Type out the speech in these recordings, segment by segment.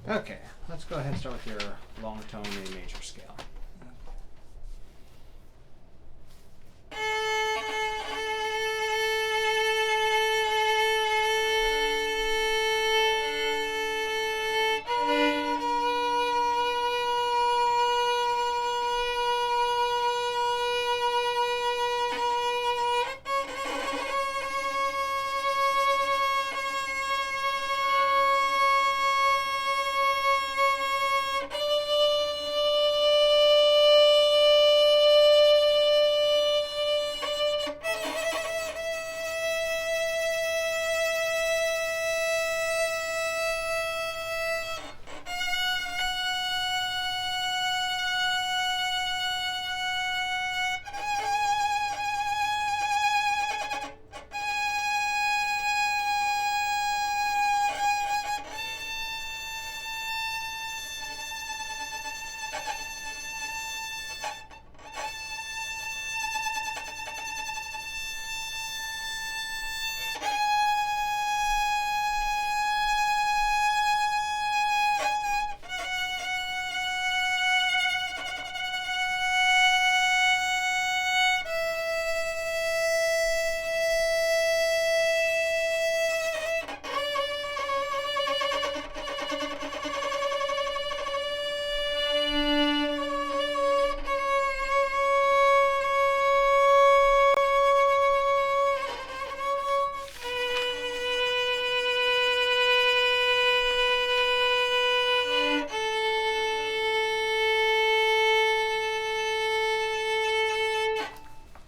Okay, let's go ahead and start with your long tone A major scale.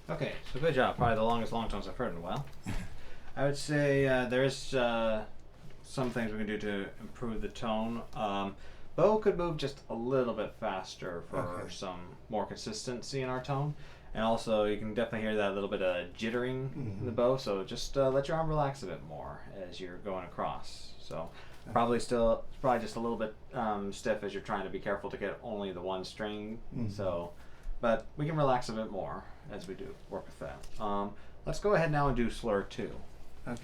Okay, so good job. Probably the longest long tones I've heard in a while. I would say there is some things we can do to improve the tone. Bow could move just a little bit faster for some more consistency in our tone. And also, you can definitely hear that little bit of jittering in the bow. So just let your arm relax a bit more as you're going across. So probably just a little bit stiff as you're trying to be careful to get only the one string. So, but we can relax a bit more as we do work with that. Let's go ahead now and do slur 2. Okay.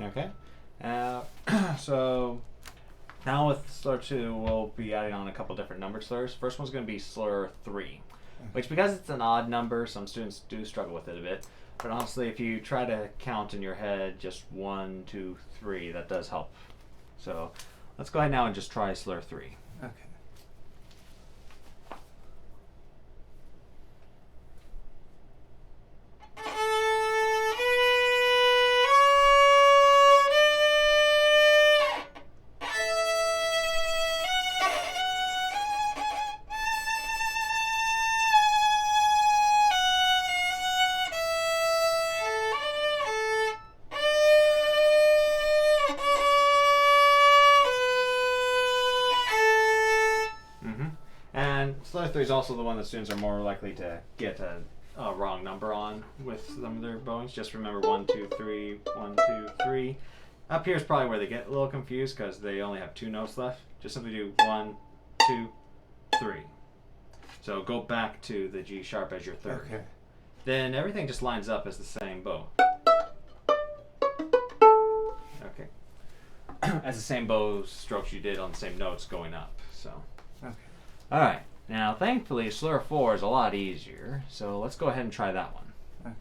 Okay. So now with slur 2, we'll be adding on a couple different numbered slurs. First one's going to be slur 3, which because it's an odd number, some students do struggle with it a bit. But honestly, if you try to count in your head just 1, 2, 3, that does help. So let's go ahead now and just try slur 3. Okay. And slur 3 is also the one that students are more likely to get a wrong number on with some of their bowings. Just remember 1, 2, 3, 1, 2, 3. Up here is probably where they get a little confused because they only have 2 notes left. Just simply do 1, 2, 3. So go back to the G sharp as your third. Okay. Then everything just lines up as the same bow. Okay. As the same bow strokes you did on the same notes going up. So. Okay. Alright, now thankfully slur 4 is a lot easier, so let's go ahead and try that one. Okay.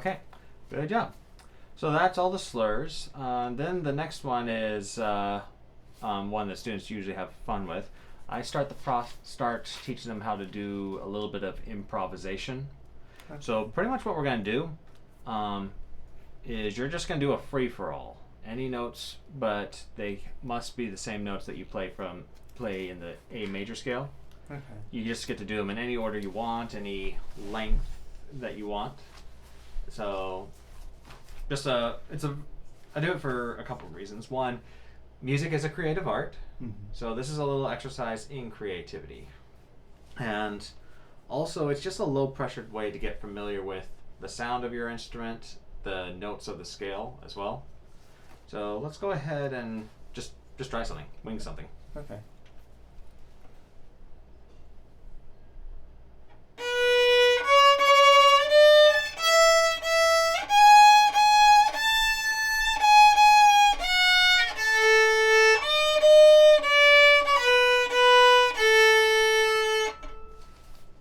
Okay, good job. So that's all the slurs. Then the next one is one that students usually have fun with. I start teaching them how to do a little bit of improvisation. Okay. So pretty much what we're going to do is you're just going to do a free-for-all. Any notes, but they must be the same notes that you play in the A major scale. Okay. You just get to do them in any order you want, any length that you want. So I do it for a couple of reasons. One, music is a creative art, so this is a little exercise in creativity. And also, it's just a low-pressured way to get familiar with the sound of your instrument, the notes of the scale as well. So let's go ahead and just try something, wing something. Okay.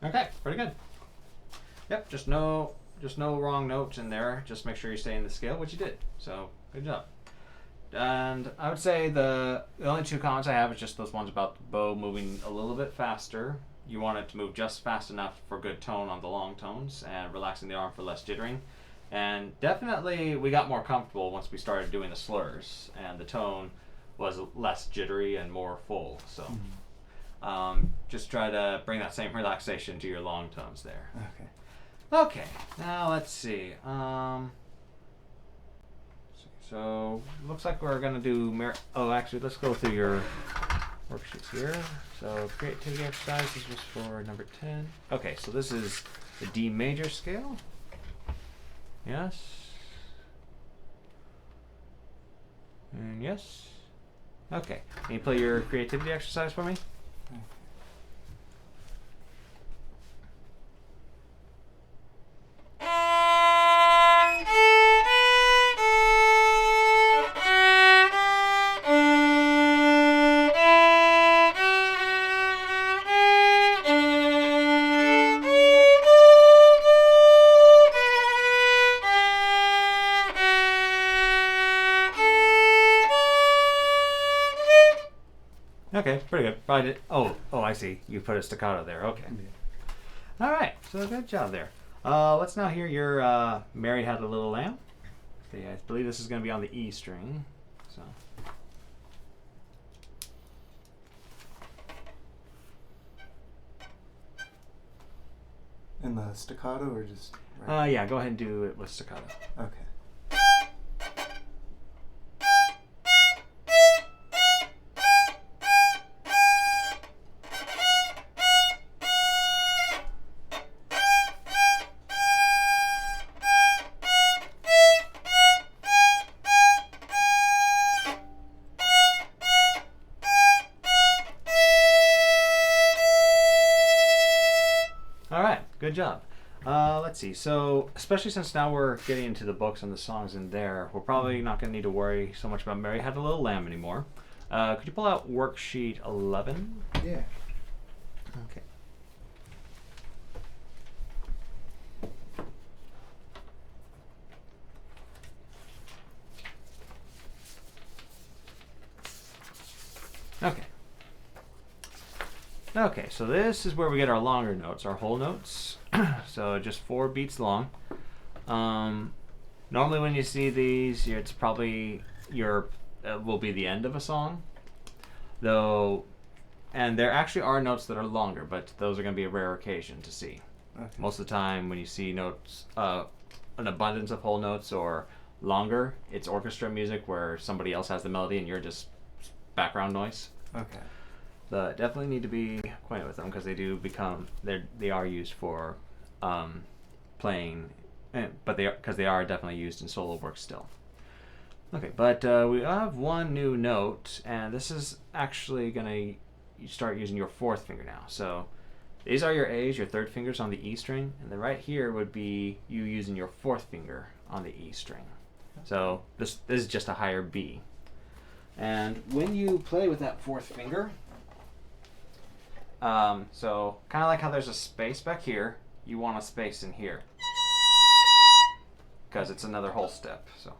Okay, pretty good. Yep, just no wrong notes in there. Just make sure you stay in the scale, which you did. So good job. And I would say the only two comments I have is just those ones about the bow moving a little bit faster. You want it to move just fast enough for good tone on the long tones and relaxing the arm for less jittering. And definitely we got more comfortable once we started doing the slurs and the tone was less jittery and more full. So just try to bring that same relaxation to your long tones there. Okay. Okay, now let's see. So looks like we're gonna do. Actually, let's go through your worksheets here. So creativity exercise. This was for number 10. Okay, so this is the D major scale. Yes. And yes. Okay. Can you play your creativity exercise for me? Okay, pretty good. Probably did. Oh, I see. You put a staccato there. Okay. Yeah. All right. So good job there. Let's now hear your Mary Had a Little Lamb. Okay, I believe this is going to be on the E string. So. In the staccato or just? Right? Yeah. Go ahead and do it with staccato. Okay. Good job. Let's see. So, especially since now we're getting into the books and the songs in there, we're probably not going to need to worry so much about Mary Had a Little Lamb anymore. Could you pull out worksheet 11? Yeah. Okay. Okay. Okay, so this is where we get our longer notes, our whole notes. So just 4 beats long. Normally when you see these, it's probably will be the end of a song. Though, and there actually are notes that are longer, but those are going to be a rare occasion to see. Okay. Most of the time when you see notes, an abundance of whole notes or longer, it's orchestra music where somebody else has the melody and you're just background noise. Okay. But definitely need to be acquainted with them because they are used for playing, but they are definitely used in solo work still. Okay, but we have one new note, and this is actually gonna start using your 4th finger now. So these are your A's, your 3rd fingers on the E string, and then right here would be you using your 4th finger on the E string. So this is just a higher B. And when you play with that 4th finger, so kind of like how there's a space back here, you want a space in here. because it's another whole step. So,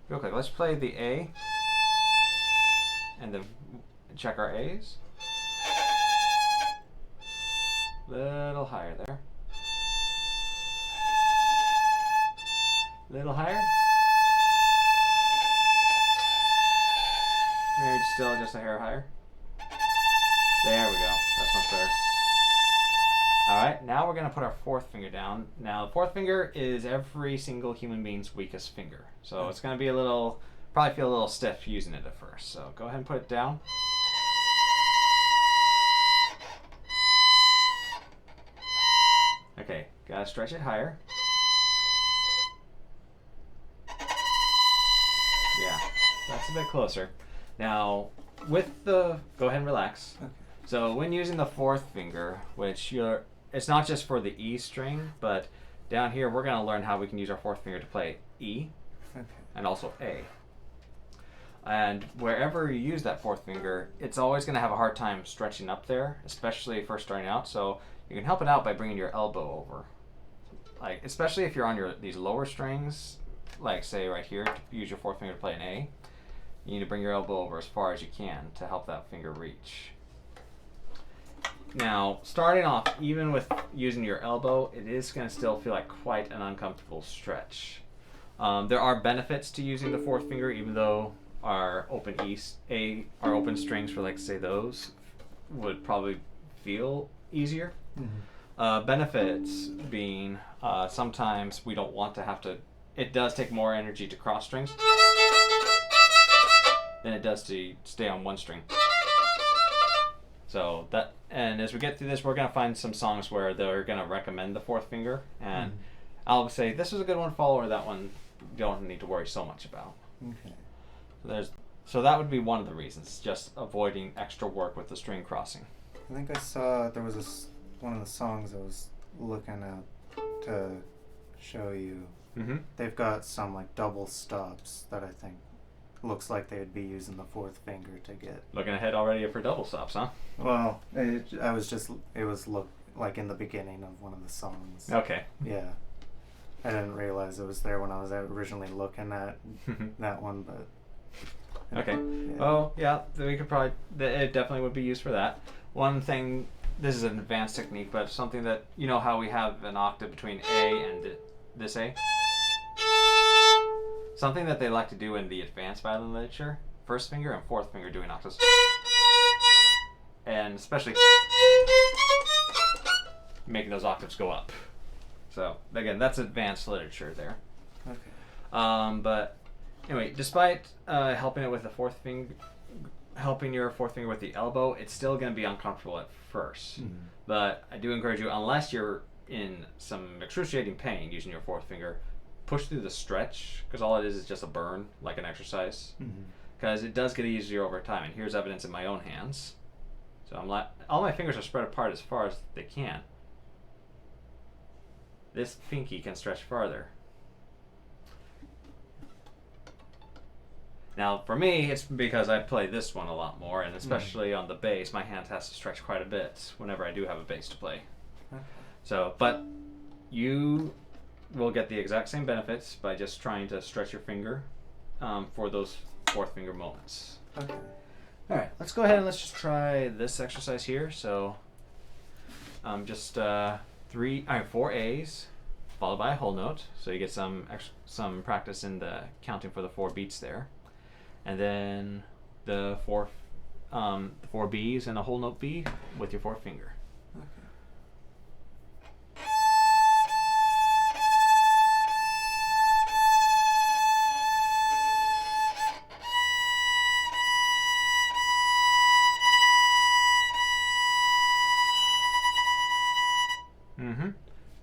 real quick, let's play the A, and then check our A's. Little higher there. Little higher. Maybe still just a hair higher. There we go. That's much better. Alright, now we're going to put our fourth finger down. Now, the fourth finger is every single human being's weakest finger. So it's going to be a little, probably feel a little stiff using it at first. So go ahead and put it down. Okay, gotta stretch it higher. Yeah, that's a bit closer. Now, with the, go ahead and relax. Okay. So when using the fourth finger, which it's not just for the E string, but down here we're gonna learn how we can use our fourth finger to play E, and also A. And wherever you use that fourth finger, it's always gonna have a hard time stretching up there, especially first starting out. So you can help it out by bringing your elbow over. Like, especially if you're on these lower strings, like say right here, to use your fourth finger to play an A, you need to bring your elbow over as far as you can to help that finger reach. Now, starting off, even with using your elbow, it is going to still feel like quite an uncomfortable stretch. There are benefits to using the fourth finger, even though our open our open strings for, like, say those would probably feel easier. Mm-hmm. Benefits being sometimes we don't want to have to. It does take more energy to cross strings than it does to stay on one string. So that, and as we get through this, we're gonna find some songs where they're gonna recommend the fourth finger, and I'll say this is a good one, follow, or that one you don't need to worry so much about. Okay. So that would be one of the reasons, just avoiding extra work with the string crossing. I think I saw there was one of the songs I was looking at to show you. Mm-hmm. They've got some like double stops that I think looks like they'd be using the fourth finger to get. Looking ahead already for double stops, huh? Well, it was like in the beginning of one of the songs. Okay. Yeah. I didn't realize it was there when I was originally looking at that one, but. Okay. Yeah. Oh, yeah, we could probably, it definitely would be used for that. One thing, this is an advanced technique, but something that, you know how we have an octave between A and this A? Something that they like to do in the advanced violin literature, first finger and fourth finger doing octaves. And especially making those octaves go up. So, again, that's advanced literature there. Okay. But anyway, despite helping it with the fourth finger, helping your fourth finger with the elbow, it's still going to be uncomfortable at first. Mm-hmm. But I do encourage you, unless you're in some excruciating pain using your fourth finger, push through the stretch, because all it is just a burn, like an exercise. Because it does get easier over time, and here's evidence in my own hands. So all my fingers are spread apart as far as they can. This pinky can stretch farther. Now, for me, it's because I play this one a lot more, and especially on the bass, my hand has to stretch quite a bit whenever I do have a bass to play. Okay. So, but you will get the exact same benefits by just trying to stretch your finger for those fourth finger moments. Okay. All right, let's go ahead and let's just try this exercise here. So, just 4 A's followed by a whole note, so you get some practice in the counting for the 4 beats there, and then the 4 B's and a whole note B with your fourth finger.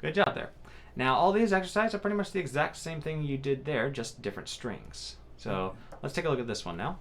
Good job there. Now, all these exercises are pretty much the exact same thing you did there, just different strings. So let's take a look at this one now.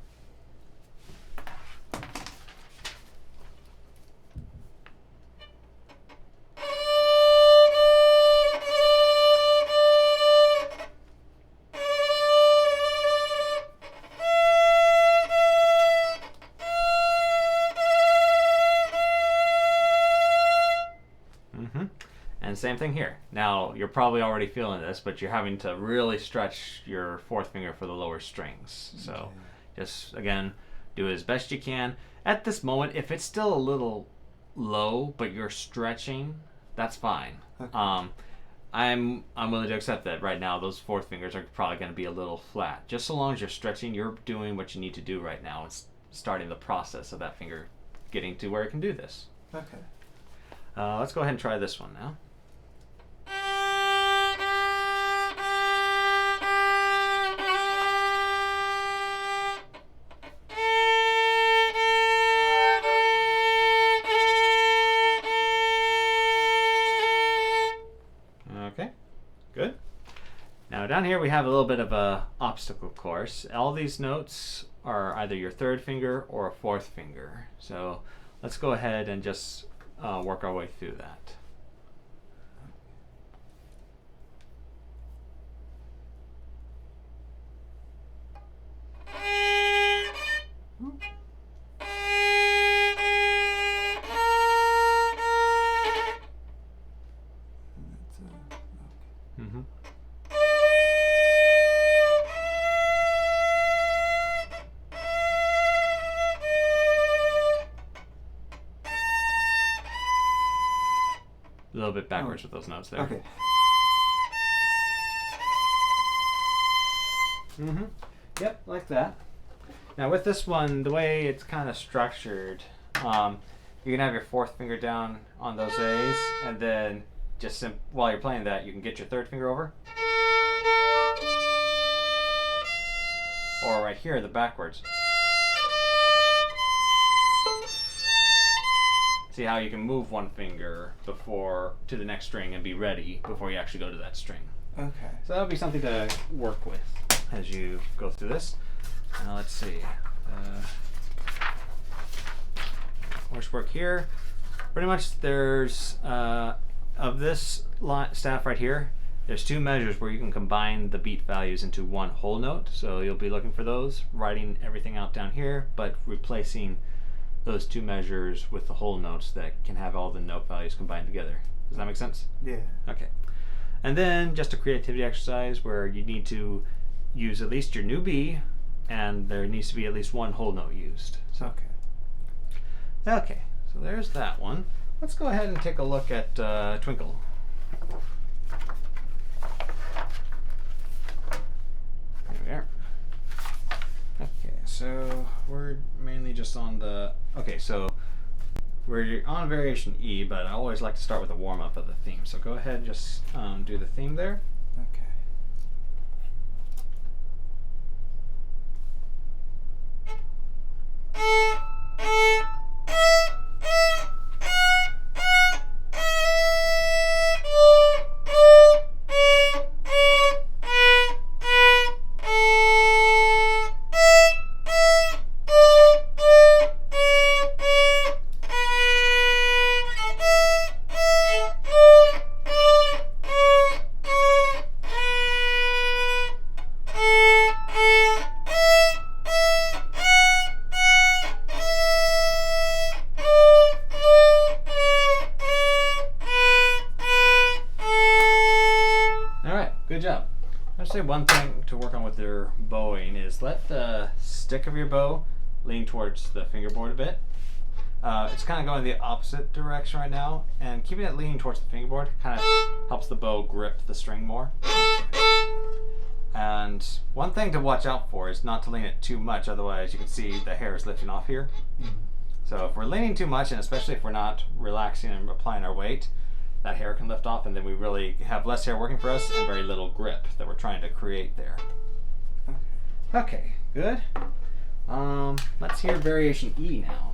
And And same thing here. Now, you're probably already feeling this, but you're having to really stretch your fourth finger for the lower strings. So just, again, do as best you can. At this moment, if it's still a little low, but you're stretching, that's fine. Okay. I'm willing to accept that right now those fourth fingers are probably going to be a little flat. Just so long as you're stretching, you're doing what you need to do right now. It's starting the process of that finger getting to where it can do this. Okay. Let's go ahead and try this one now. Okay, good. Now down here we have a little bit of a obstacle course. All these notes are either your third finger or a fourth finger. So let's go ahead and just work our way through that. Mm-hmm. A little bit backwards with those notes there. Okay. Mm-hmm. Yep, like that. Now with this one, the way it's kind of structured, you can have your fourth finger down on those A's, and then just while you're playing that, you can get your third finger over. Or right here, the backwards. See how you can move one finger before to the next string and be ready before you actually go to that string. Okay. So that'll be something to work with as you go through this. Now let's see. Coursework here. Pretty much there's, of this staff right here, there's two measures where you can combine the beat values into one whole note. So you'll be looking for those, writing everything out down here, but replacing those two measures with the whole notes that can have all the note values combined together. Does that make sense? Yeah. Okay. And then just a creativity exercise where you need to use at least your new B, and there needs to be at least one whole note used. So, okay, so there's that one. Let's go ahead and take a look at Twinkle. There we are. Okay, so we're mainly just on the, okay, so we're on variation E, but I always like to start with a warm-up of the theme. So go ahead and just do the theme there. Okay. Good job. I'd say one thing to work on with your bowing is let the stick of your bow lean towards the fingerboard a bit. It's kind of going the opposite direction right now, and keeping it leaning towards the fingerboard kind of helps the bow grip the string more. And one thing to watch out for is not to lean it too much, otherwise you can see the hair is lifting off here. So if we're leaning too much, and especially if we're not relaxing and applying our weight, that hair can lift off, and then we really have less hair working for us and very little grip that we're trying to create there. Okay, good. Let's hear variation E now.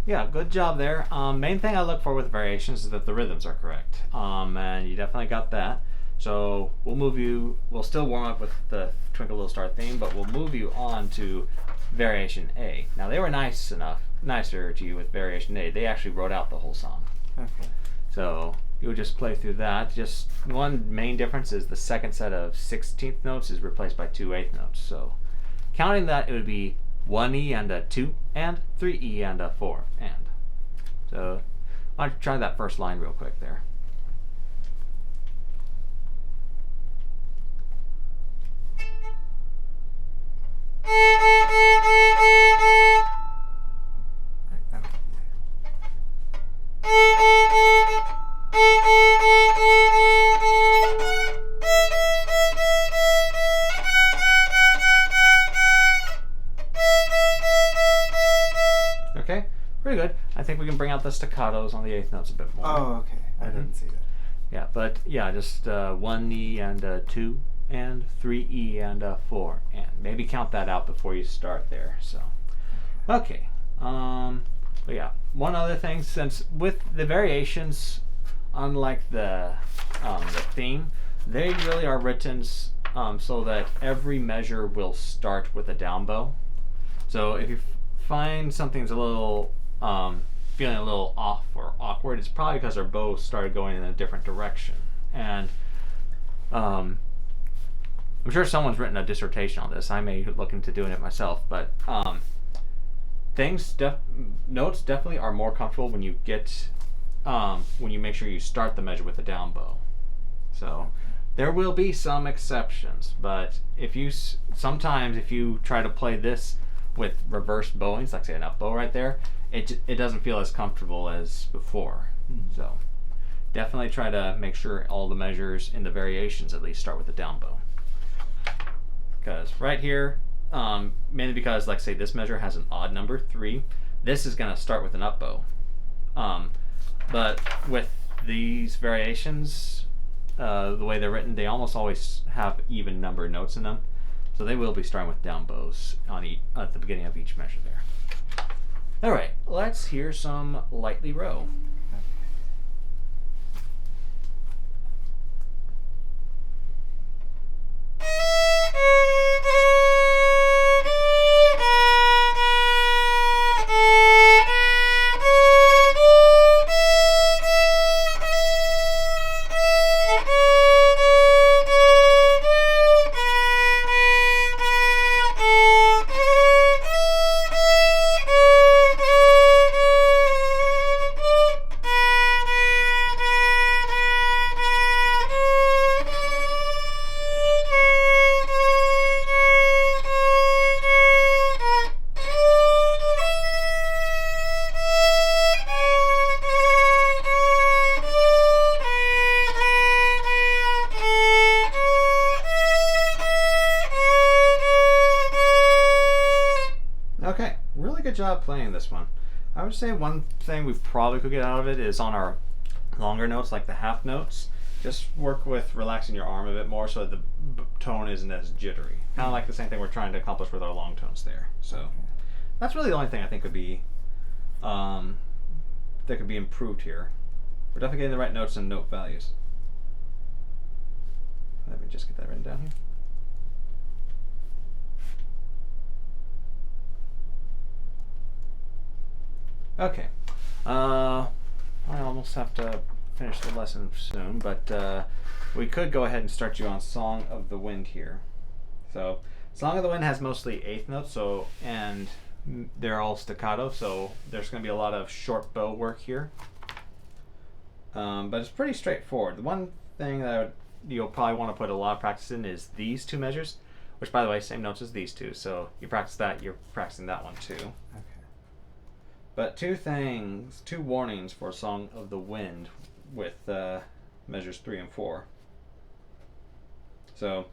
Yeah, good job there. Main thing I look for with variations is that the rhythms are correct. And you definitely got that. So we'll move you. We'll still warm up with the Twinkle Little Star theme, but we'll move you on to variation A. Now they were nicer to you with variation A. They actually wrote out the whole song. Okay. So you'll just play through that. Just one main difference is the second set of 16th notes is replaced by 2 8th notes. So counting that, it would be 1 E and a 2 and 3 E and a 4 and. So why don't you try that first line real quick there. Right, okay. Okay, pretty good. I think we can bring out the staccatos on the 8th notes a bit more. Oh, okay. I didn't see that. Yeah, but yeah, just 1 E and a 2 and 3 E and a 4 and. Maybe count that out before you start there. So, okay. But yeah, one other thing, since with the variations, unlike the theme, they really are written so that every measure will start with a down bow. So if you find something's a little feeling a little off or awkward, it's probably because our bow started going in a different direction. And I'm sure someone's written a dissertation on this. I may look into doing it myself, but notes definitely are more comfortable when you get when you make sure you start the measure with a down bow. So there will be some exceptions, but if you sometimes if you try to play this with reverse bowings, like say an up bow right there, it doesn't feel as comfortable as before. So definitely try to make sure all the measures in the variations at least start with a down bow. Because right here, mainly because like say this measure has an odd number 3, this is going to start with an up bow. But with these variations, the way they're written, they almost always have even number notes in them. So they will be starting with down bows at the beginning of each measure there. All right, let's hear some Lightly Row. Okay, really good job playing this one. I would say one thing we probably could get out of it is on our longer notes, like the half notes, just work with relaxing your arm a bit more so that the tone isn't as jittery. Kind of like the same thing we're trying to accomplish with our long tones there. So that's really the only thing I think could be that could be improved here. We're definitely getting the right notes and note values. Let me just get that written down here. Okay. I almost have to finish the lesson soon, but we could go ahead and start you on Song of the Wind here. So, Song of the Wind has mostly 8th notes, and they're all staccato, so there's going to be a lot of short bow work here. But it's pretty straightforward. The one thing that you'll probably want to put a lot of practice in is these 2 measures, which, by the way, same notes as these 2. So you practice that, you're practicing that one too. Okay. But 2 warnings for Song of the Wind with measures 3 and 4. So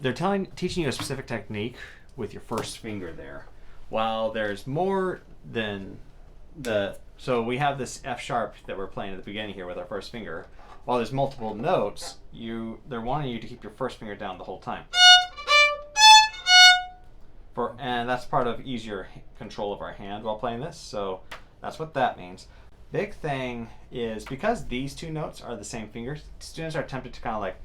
they're teaching you a specific technique with your first finger there. While there's more than so we have this F sharp that we're playing at the beginning here with our first finger. While there's multiple notes, they're wanting you to keep your first finger down the whole time. And that's part of easier control of our hand while playing this. So That's what that means. Big thing is because these two notes are the same fingers, students are tempted to kind of like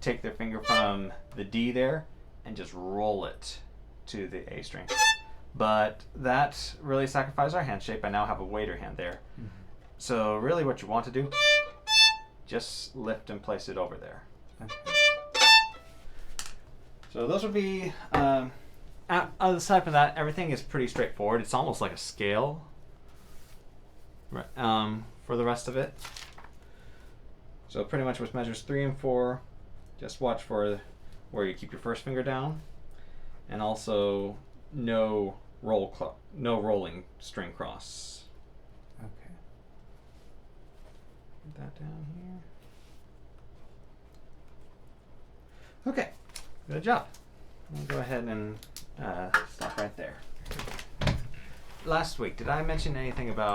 take their finger from the D there and just roll it to the A string. But that really sacrifices our hand shape. I now have a waiter hand there. Mm-hmm. So really what you want to do, just lift and place it over there. Okay. So those would be, aside from that, everything is pretty straightforward. It's almost like a scale for the rest of it. So pretty much with measures 3 and 4, just watch for where you keep your first finger down, and also no rolling string cross. Okay. Put that down here. Okay, good job. I'll go ahead and stop right there. Last week, did I mention anything about